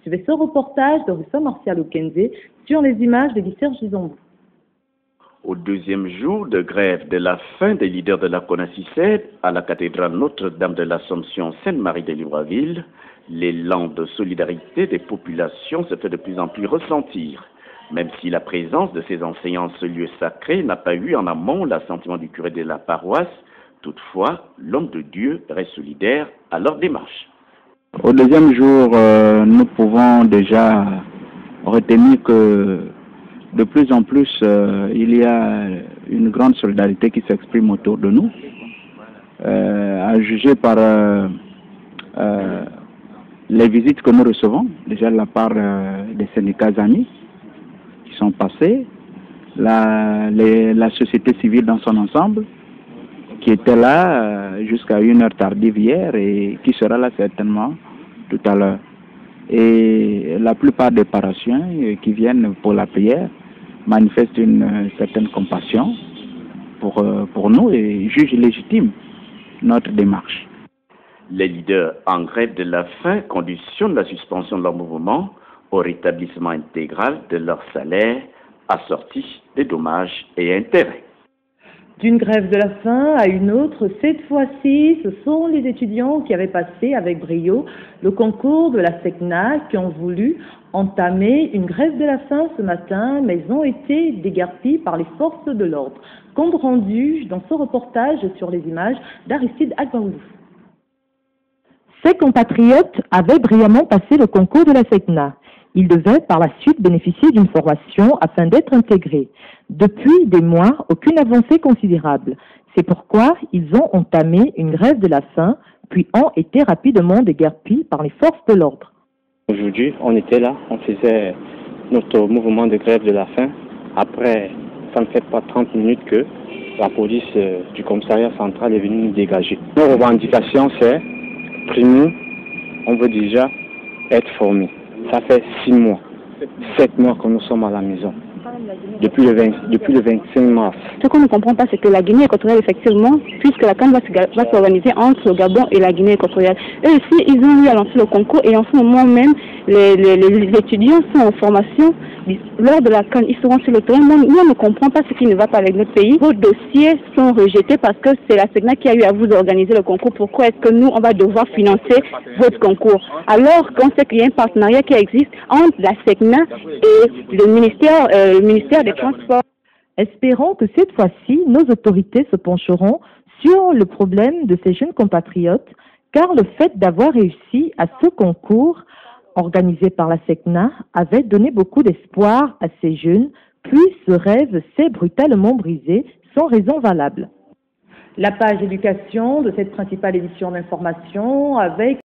Suivez ce reportage de Russa Martial Okenze sur les images de Guy Serge Zombou. Au deuxième jour de grève de la faim des leaders de la CONACYCED à la cathédrale Notre-Dame de l'Assomption Sainte-Marie de Libreville, l'élan de solidarité des populations se fait de plus en plus ressentir. Même si la présence de ces enseignants en ce lieu sacré n'a pas eu en amont l'assentiment du curé de la paroisse, toutefois, l'homme de Dieu reste solidaire à leur démarche. Au deuxième jour, nous pouvons déjà retenir que de plus en plus, il y a une grande solidarité qui s'exprime autour de nous, à juger par les visites que nous recevons, déjà de la part des syndicats amis qui sont passés, la société civile dans son ensemble, qui était là jusqu'à 1h tardive hier et qui sera là certainement tout à l'heure. Et la plupart des paroissiens qui viennent pour la prière manifestent une certaine compassion pour nous et jugent légitime notre démarche. Les leaders en grève de la faim conditionnent la suspension de leur mouvement au rétablissement intégral de leur salaire assorti des dommages et intérêts. D'une grève de la faim à une autre, cette fois-ci, ce sont les étudiants qui avaient passé avec brio le concours de la SECNA qui ont voulu entamer une grève de la faim ce matin, mais ils ont été déguerpis par les forces de l'ordre. Compte rendu dans ce reportage sur les images d'Aristide Agbaoulou. Ces compatriotes avaient brillamment passé le concours de la SECNA. Ils devaient par la suite bénéficier d'une formation afin d'être intégrés. Depuis des mois, aucune avancée considérable. C'est pourquoi ils ont entamé une grève de la faim, puis ont été rapidement déguerpis par les forces de l'ordre. Aujourd'hui, on était là, on faisait notre mouvement de grève de la faim. Après, ça ne fait pas 30 minutes que la police du commissariat central est venue nous dégager. Nos revendications, c'est, nous, on veut déjà être formés. Ça fait 6 mois, 7 mois que nous sommes à la maison, depuis le 25 mars. Ce qu'on ne comprend pas, c'est que la Guinée équatoriale, effectivement, puisque la CAN va s'organiser entre le Gabon et la Guinée équatoriale. Eux aussi, ils ont eu à lancer le concours et en ce moment même, les étudiants sont en formation. Lors de la CAN, ils seront sur le terrain. Nous, on ne comprend pas ce qui ne va pas avec notre pays. Vos dossiers sont rejetés parce que c'est la SECNA qui a eu à vous organiser le concours. Pourquoi est-ce que nous, on va devoir financer votre concours? Alors qu'on sait qu'il y a un partenariat qui existe entre la SECNA et le ministère des Transports. Espérons que cette fois-ci, nos autorités se pencheront sur le problème de ces jeunes compatriotes, car le fait d'avoir réussi à ce concours organisé par la SECNA avait donné beaucoup d'espoir à ces jeunes, puis ce rêve s'est brutalement brisé sans raison valable. La page éducation de cette principale édition d'information avec